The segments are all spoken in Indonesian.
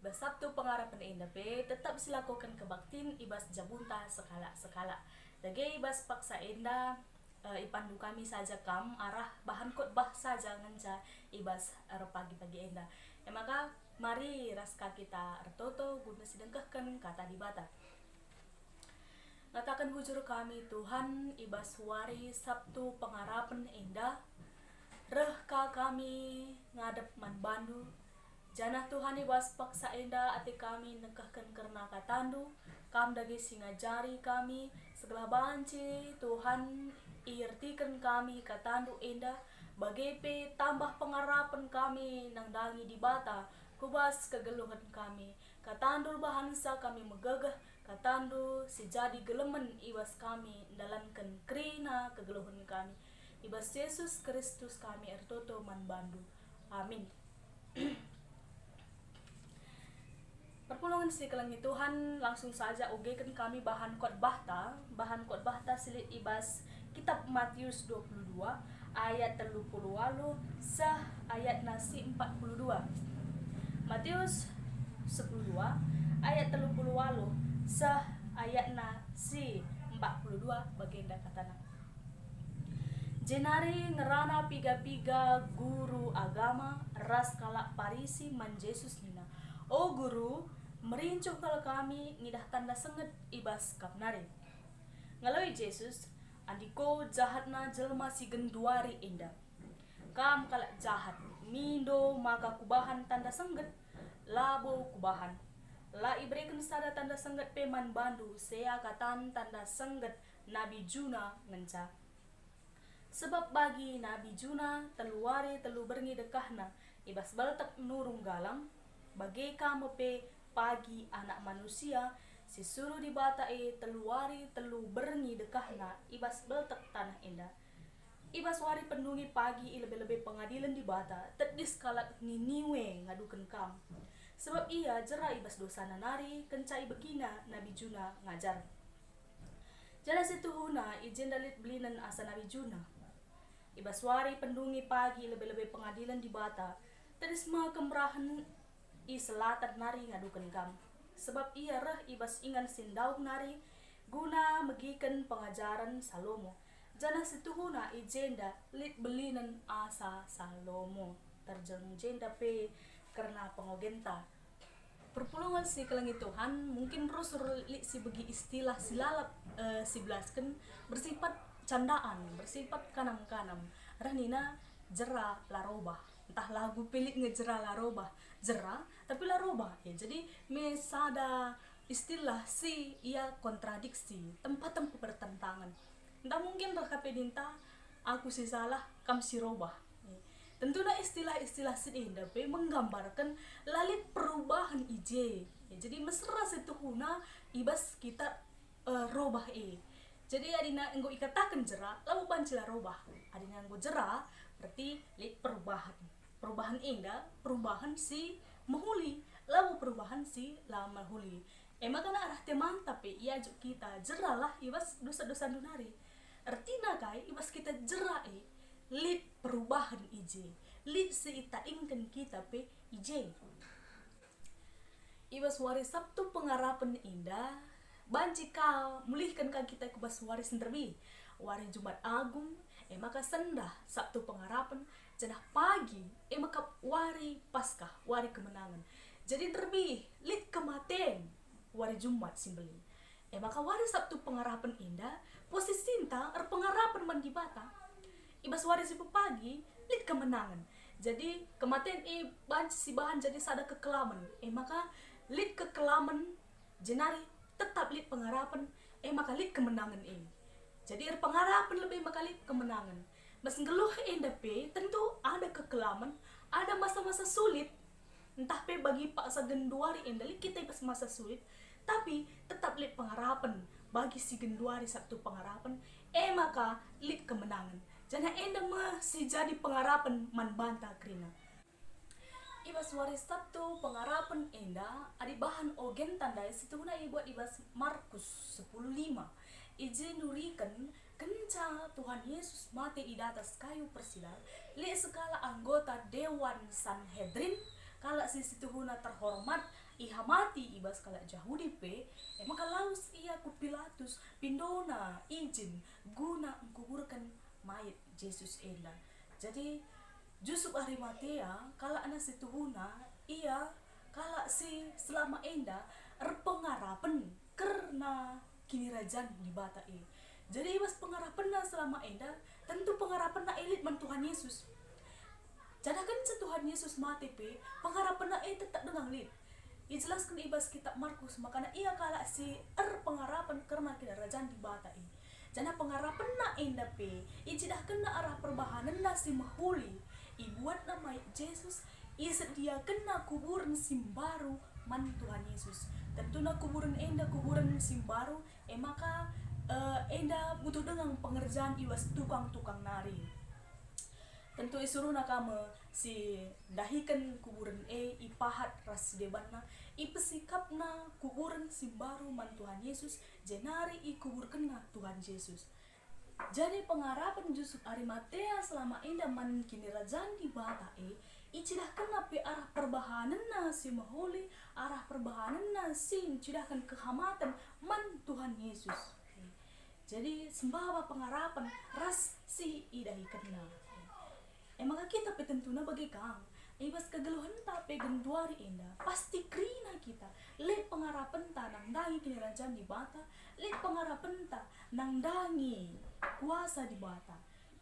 Ibas Sabtu pengarapan indah pe tetap silakukan kebaktin ibas jabunta sekala-sekala. Dage ibas paksa indah ipandu kami saja kam arah bahan khotbah saja nganca ibas pagi-pagi indah. Ya maka mari raska kita ertoto guna sidengkahkan kata di bata. Ngatakan bujur kami Tuhan ibas wari Sabtu pengarapan indah. Rehka kami ngadep man bandu. Janah Tuhan ibas paksa indah ati kami nekahkan karena katandu. Kam dagi singajari kami segala banci Tuhan iartikan kami katandu indah. Bagepe tambah pengarapan kami nang dangi di bata. Kubas kegeluhan kami. Katandu bahansa kami megagah. Katandu si jadi gelemen ibas kami dalankan krina kegeluhan kami. Ibas Yesus Kristus kami ertoto man bandu. Amin. Perpulungan si kelangi Tuhan langsung saja ugekan kami bahan khotbah ta silit ibas kitab Matius 22 ayat 30 sah ayat nasi 42. Matius 12 ayat 30 sah ayat nasi 42 baginda katana. Jenari ngerana piga-piga guru agama ras kalak Parisi man Jesus nina. O guru, merincuh kalau kami ngidah tanda senget ibas kapnari. Ngaloi Jesus, andiko jahatna jelma si genduari indah. Kam kalak jahat, mindo maka kubahan tanda senget, labo kubahan. La ibrekan sada tanda senget peman bandu, sea katan tanda senget Nabi Juna ngenca. Sebab bagi Nabi Juna teluari telu berngi dekahna, ibas baltak nurung galang, bagi kamu pe pagi anak manusia si suruh di bata teluari telu berngi dekahna ibas beltek tanah indah. Ibas wari pendungi pagi lebih-lebih pengadilan di bata tedis kalak niniwe ngaduken kam. Sebab ia jera ibas dosa nanari kencai begina Nabi Juna ngajar. Jana situhuna izin dalit belinan asa Nabi Juna. Ibas wari pendungi pagi lebih-lebih pengadilan di bata tedis ma kemerahan i selatan nari ngadukan kam. Sebab ia reh ibas ingan sindauk nari guna megikan pengajaran Salomo. Jana situhuna i jenda lit belinan asa Salomo. Terjeng jenda pe karena pengogenta. Perpulungan si kelangi Tuhan mungkin rasul lit si begi istilah silalap si belaskan bersifat candaan, bersifat kanam-kanam. Ranina jera larobah. Entah lagu pelik ngejera larobah. Jera tapi larobah ya. Jadi mesada istilah si ia kontradiksi, tempat-tempat bertentangan. Entah mungkin raka pedinta aku si salah kam si robah. Tentunya istilah-istilah sini dapat menggambarkan lalit perubahan ije. Ya, jadi mesra situhuna ibas kita robah Jadi adina enggo ikatakan jera lalu bancila robah. Adina enggo jera berarti lit perubahan. Perubahan indah, perubahan si mahuli, lalu perubahan si lama huli. Maka na arah teman tapi ia juk kita jeralah ibas dosa-dosa dunari. Artina kai ibas kita jera lit perubahan ije, lit si ita ingkan kita pe ije. Ibas wari Sabtu pengarapan indah, banci ka mulihkan ka kita ke bas wari senterbi, wari Jumat Agung, maka sendah Sabtu pengarapan. Janah pagi, maka wari Paskah, wari kemenangan. Jadi terlebih, lit kematen, wari Jumat simbeli. Maka wari Sabtu pengarapan indah, posisi cinta pengarapan mandi bata. Ibas wari si pagi, lit kemenangan. Jadi kematen banci si bahan jadi sada kekelaman. Maka lit kekelaman, jenari tetap lit pengarapan, maka lit kemenangan Jadi pengarapan lebih maka lit kemenangan. Mas ngeluh pe tentu ada kekelaman, ada masa-masa sulit. Entah pe bagi Pak Sagenduari endali kita pas masa sulit, tapi tetap lit pengharapan bagi si Genduari Sabtu pengharapan, maka lit kemenangan. Jangan endang masih jadi pengharapan man banta krina. Ibas wari Sabtu pengharapan enda adi bahan ogen tandai situna buat ibas Markus 10:5. Izin nurikan kenca Tuhan Yesus mati di atas kayu persilang li segala anggota Dewan Sanhedrin kala si situhuna terhormat iha mati ibas kala Yahudi pe emang kalaus ia ku Pilatus pindona izin guna kuburkan mayat Yesus enda. Jadi Yusuf Arimatea kala ana situhuna ia kala si selama enda erpengarapan karena kini rajaan di bata e. Jadi ibas pengarapan na selama enda tentu pengarapan na elit man Tuhan Yesus. Jadi kan Tuhan Yesus mati pe pengarapan na tetap dengan lid. Ijelaskan ibas kitab Markus makanya ia kala si pengarapan karena kini rajaan di bata e. Jana pengarapan na enda pe ijidahkan na arah perbahanan na si mahuli ibuat nama Yesus isediakan na kuburan simbaru man Tuhan Yesus. Tentu na kuburan enda kuburan simbaru maka enda butuh dengan pengerjaan iwas tukang-tukang nari. Tentu isuruh na kama si dahikan kuburan ipahat ras debanna ipesikap na kuburan simbaru man Tuhan Yesus jenari ikuburkan na Tuhan Yesus. Jadi pengarapan Yusuf Arimatea selama enda man kini rajaan di bata icidahkan na pe arah perbahanan na si mahuli arah perbahanan na si cidahkan kehamatan man Tuhan Yesus. Jadi sembah pengarapan ras si idahikan na. Maka kita pe tentuna bagi kang ibas kegeluhan ta pe genduari enda pasti krina kita le pengarapan ta nang dangi kini rajaan di bata le pengarapan ta nang dangi kuasa di bata.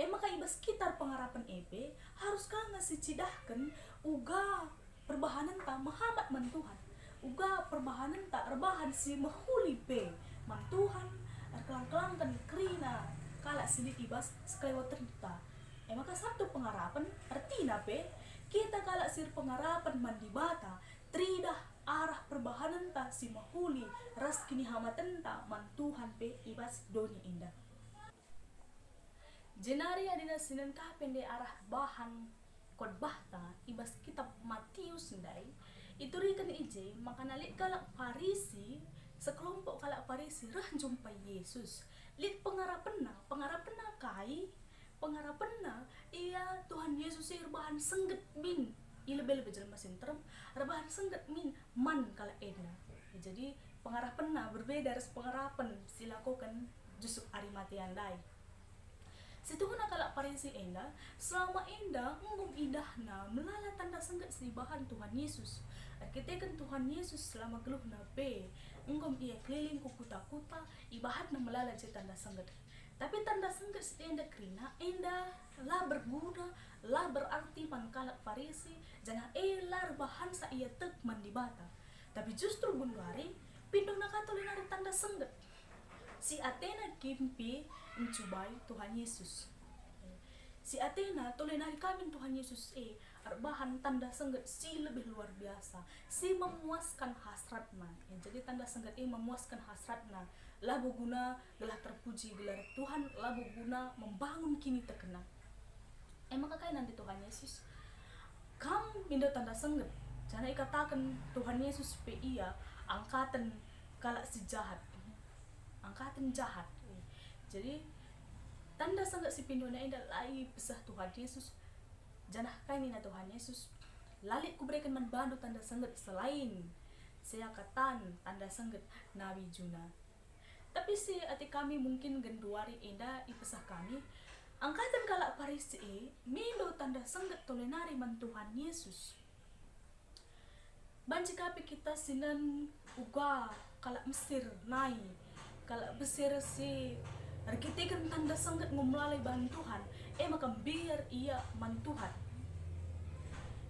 Maka ibas kita pengarapan EP harus kang ngasih cidahkan uga perbahanan ta mahamat man Tuhan uga perbahanan ta rebahan si mahuli pe man Tuhan kelang-kelangkan krina kala silit ibas sekelewat terita. Maka satu pengarapan artinya pe kita kala sir pengarapan mandi bata tridah arah perbahanan ta si mahuli ras kini hamatan ta man Tuhan pe ibas doni indah. Jenari adina sinan kapen de arah bahan khotbah ta ibas kitab Matius ndai iturikan ije maka nalik kala Farisi sekelompok kala Farisi rah jumpa Yesus lit pengarapan na kai pengarapan na iya Tuhan Yesus rebahan sengget min ilebel bejel mesin terem rebahan sengget min man kala edna. Jadi pengarapan na berbeda dari pengarapan silakukan Yusuf Arimatea dai. Situhuna kala Farisi enda selama enda ngum idahna melala tanda sengget si bahan Tuhan Yesus. Ketekan Tuhan Yesus selama geluh na pe ngum ia keliling ku kuta-kuta ibahat na melala je tanda sengget. Tapi tanda sengget enda krina enda lah berguna lah berarti man kala Farisi jangan lah bahan sa ia tek man di bata. Tapi justru bunwari pindah na katolinari tanda sengget. Si Athena kimpi mencubai Tuhan Yesus. Si Athena tolenari kami Tuhan Yesus bahan tanda sengget si lebih luar biasa si memuaskan hasratna. Jadi tanda sengget memuaskan hasratna lah berguna gelah terpuji gelar Tuhan lah berguna membangun kini terkena. Maka kayak nanti Tuhan Yesus kamu pindah tanda sengget jangan ikatakan Tuhan Yesus pe iya angkatan kala si jahat angkatan jahat. Jadi tanda sengget si pindona indah lai pesah Tuhan Yesus janah kaini na Tuhan Yesus lalik ku berikan membantu tanda sengget selain seakatan tanda sengget Nabi Juna. Tapi si ati kami mungkin genduari indah ipesah kami angkatan kala Farisi milo tanda sengget tolenari man Tuhan Yesus. Banci kapi kita sinan uga kala Mesir nai kala Mesir si arkitekan tanda sengget ngumlalai bahan Tuhan maka biar ia man Tuhan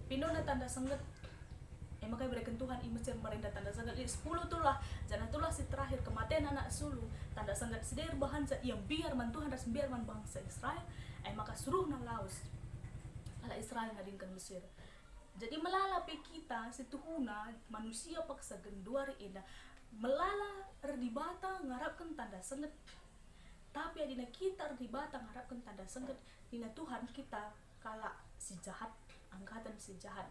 pinona tanda sengget maka berikan Tuhan Mesir merendah tanda sengget 10 tulah jangan tulah si terakhir kematian anak sulu tanda sengget seder bahan yang biar man Tuhan dan biar man bangsa Israel maka suruh na laos ala Israel ngadingkan Mesir. Jadi melalapi kita situhuna manusia paksa genduari indah melala erdibata ngarapkan tanda sengget. Tapi adina kita erdibata ngarapkan tanda sengget dina Tuhan kita kala si jahat angkatan si jahat.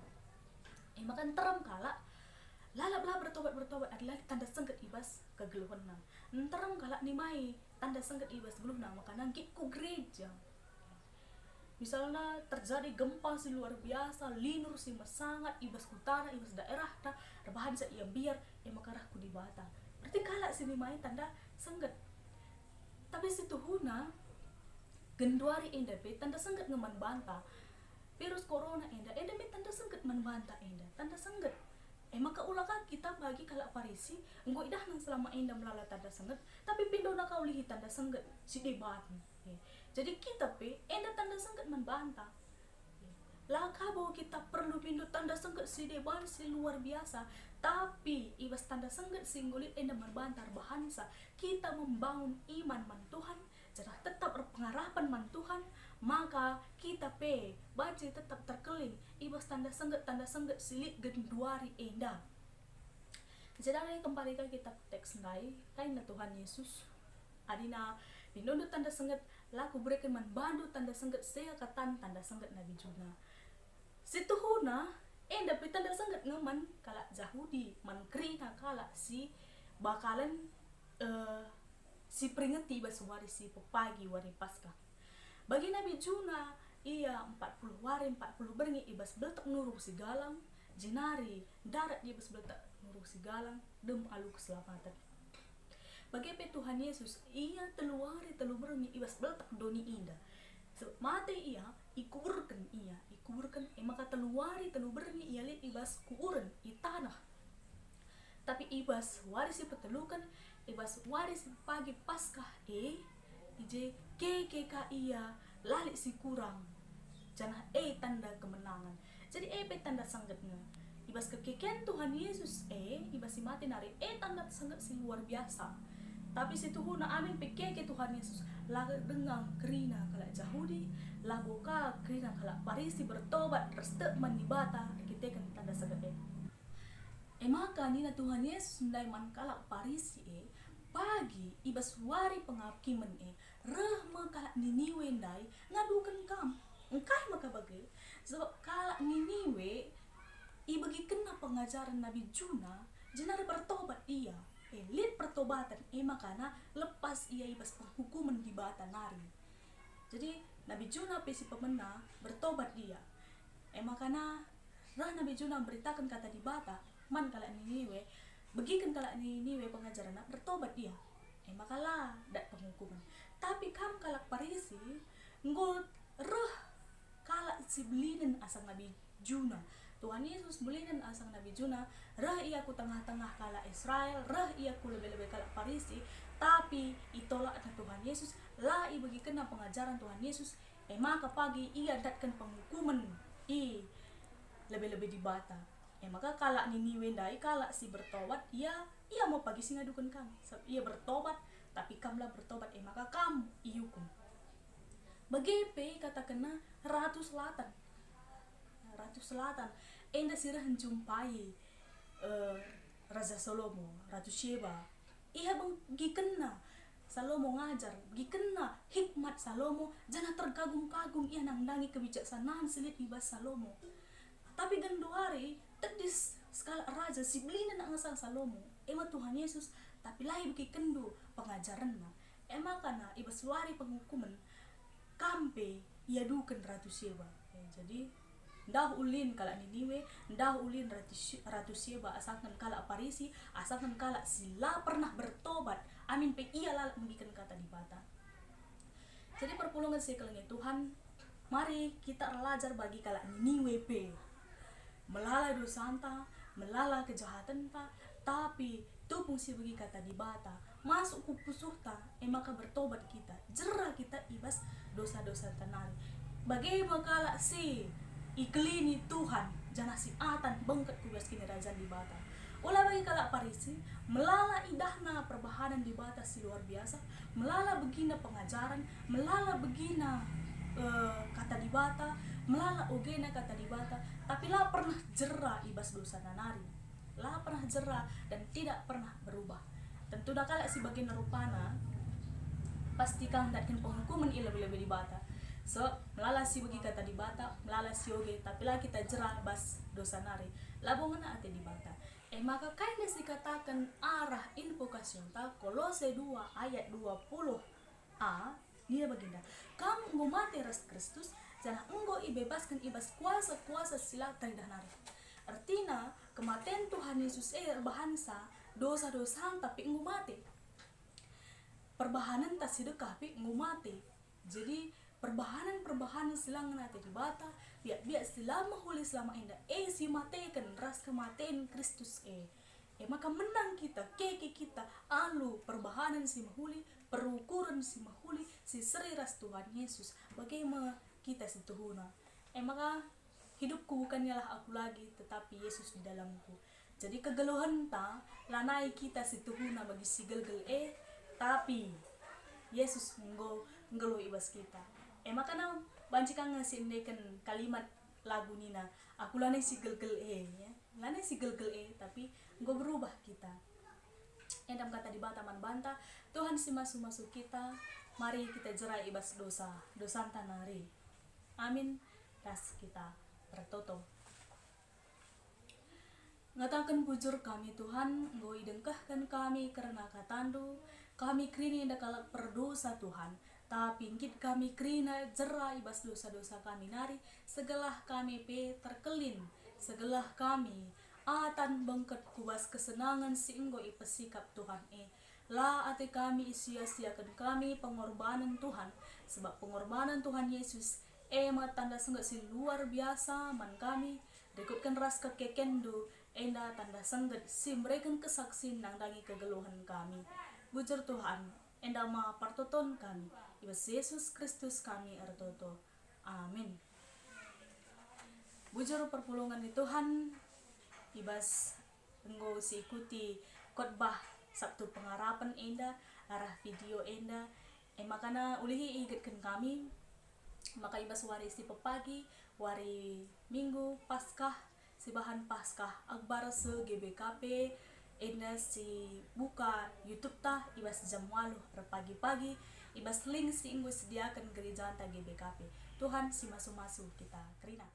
Makan terem kala lalap bertobat adalah tanda sengget ibas kegeluhan na. Terem kala nimai tanda sengget ibas geluh na maka nangkit ku gereja. Misalnya terjadi gempa si luar biasa, linur si sangat ibas kutana, ibas daerah, rebahan sa iya biar makarahku di bata. Berarti kalak si main tanda sengget. Tapi situ huna genduari enda be tanda sengget ngeman banta. Virus corona enda be tanda sengget man banta enda. Tanda sengget. Maka ulaka kita bagi kalak parisi enggo idah nang selama enda melala tanda sengget, tapi pindo na kaulihi tanda sengget si debat. Jadi kita pe enda tanda sengget man banta. Laka bahwa kita perlu pindu tanda sengget si deban si luar biasa, tapi ibas tanda sengget singgulit enda merbantar bahansa kita membangun iman man Tuhan, jadi tetap berpengharapan man Tuhan, maka kita pe baca tetap terkeling ibas tanda sengget silit genduari enda. Jadi kembali ke kitab teks ngai kain Tuhan Yesus adina pindu tanda sengget laku berikan man bandu tanda sengget saya katan tanda sengget Nabi Juna. Situ huna enda pe tanda sengget ngeman kalak Yahudi man krina kalak si bakalan si peringati ibas wari si pepagi wari Paskah. Bagi Nabi Juna ia 40 wari 40 berngi ibas beltak nuruk si galang jenari darat ibas beltak nuruk si galang dem alu keselamatan. Bagi pe Tuhan Yesus ia telu wari telu berngi ibas beltak doni indah. Mate ia ikuburkan maka telu wari telu berngi ia lihat ibas kuuren i tanah. Tapi ibas wari si petelukan ibas wari si pagi Paskah ije keka ia lalik si kurang janah tanda kemenangan. Jadi pe tanda senggetnya ibas kekekian Tuhan Yesus ibas si mati nari tanda sengget si luar biasa. Tapi situ huna amin pekeke Tuhan Yesus laga dengang kerina kalak Yahudi laboka kerina kalak Parisi bertobat reste manibata kita kan tanda sengget maka nina Tuhan Yesus ndai man kalak Parisi pagi ibas wari penghakiman reh kalak Niniwe ndai ngadukan kam engkai maka bagi sebab kalak Niniwe ibagi kena pengajaran Nabi Juna jenari bertobat ia lihat pertobatan makana lepas ia ibas penghukuman di bata nari. Jadi Nabi Juna pesi pemena bertobat dia makana rah Nabi Juna beritakan kata di bata man kalak Niniwe begikan kalak Niniwe pengajaran bertobat dia makalah dak penghukuman. Tapi kam kalak Parisi ngol reh kalak si belinen asang Nabi Juna. Tuhan Yesus belinan asang Nabi Juna rah ia ku tengah-tengah kalak Israel, rah ia ku lebih-lebih kalak Parisi, tapi itolak na Tuhan Yesus lah bagi kena pengajaran Tuhan Yesus maka pagi ia datkan penghukuman lebih-lebih di bata maka kalak Niniwe ndai kalak si bertobat ia mau pagi singa dukun kam ia bertobat tapi kamlah bertobat maka kam iukum bagi pe kata kena Ratu Selatan enda sirah jumpai Raja Salomo, Ratu Sheba ia gikena Salomo ngajar gikena hikmat Salomo jangan terkagum-kagum ia nandangi kebijaksanaan silit ibas Salomo. Tapi genduari tedis skala raja si belina nak ngasang Salomo Tuhan Yesus tapi lahi bagi kendu pengajaran kana ibas wari penghukuman kampe ia duken Ratu Sheba jadi ndah ulin kalak Niniwe, ndah ulin Ratu Sheba asalkan kalak Parisi, asalkan kalak sila pernah bertobat. Amin pe ia lalak mengikan kata di bata. Jadi perpulungan sekelengnya Tuhan, mari kita belajar bagi kalak Niniwe pe. Melala dosa anta, melala kejahatan ta, tapi tupung si bagi kata di bata, masuk ku pusuh ta, maka bertobat kita, jerah kita ibas dosa-dosa tanari. Bagaimana kalak si iklini Tuhan jangan si atan bengket kubas kini rajan di bata ulah bagi kalak Parisi melala idahna perbahanan di bata si luar biasa melala begina pengajaran melala begina kata di bata melala ogena kata di bata tapi lah pernah jerah ibas dosa nanari lah pernah jerah dan tidak pernah berubah tentu dah kalak si bagian rupana pastikan datkan penghukuman lebih-lebih di bata. So, melala si bagi kata di bata, melala si oge, tapi lah kita jerah bas dosa nari. Labongan ate di bata. Maka kainya dikatakan arah invokasi ta Kolose 2 ayat 20a dia baginda. Kamu ngomate ras Kristus, jangan enggo ibebaskan ibas kuasa-kuasa sila taridah nari. Artinya kematian Tuhan Yesus bahansa dosa-dosa tapi ngu mati. Perbahanan tak sedekah pi ngu mati. Jadi perbahanan silang nate di bata biak selama huli selama indah si matekan ras kematian Kristus maka menang kita kita alu perbahanan si mahuli perukuran si mahuli si seri ras Tuhan Yesus bagaimana kita situhuna maka hidupku bukannya lah aku lagi tetapi Yesus di dalamku. Jadi kegeluhan ta lanai kita situhuna bagi si gelgel tapi Yesus nggelo ibas kita. Maka na banci kang ngasindekan kalimat lagu nina aku lanai si gelgel ya. Lanai si gelgel tapi nggak berubah kita. Endam kata di bata man banta Tuhan si masuk kita mari kita jerai ibas dosa tanari. Amin. Das kita bertoto. Ngatakan bujur kami Tuhan, ngoi dengkahkan kami karena katandu, kami krini indah kalak perdosa Tuhan, tapi ngit kami krina jerai ibas dosa-dosa kami nari, segelah kami terkelin, segelah kami atan bengket kubas kesenangan singgo ipesikap Tuhan la ate kami isia-siakan kami pengorbanan Tuhan, sebab pengorbanan Tuhan Yesus tanda senggat si luar biasa man kami dekutkan ras kekekendo enda tanda senggat si mereka kesaksian nang dangi kegeluhan kami bujur Tuhan enda ma partoton kami ibas Yesus Kristus kami artoto amin. Bujur perpulungan di Tuhan ibas enggo si ikuti khotbah Sabtu pengharapan enda arah video enda makana ulihi igatkan kami maka ibas wari si pepagi wari minggu paskah si bahan paskah akbar se GBKP enda si buka YouTube tah ibas jam 8 pagi-pagi ibas link si inggo sediakan gereja ta GBKP Tuhan si masu-masu kita kerina.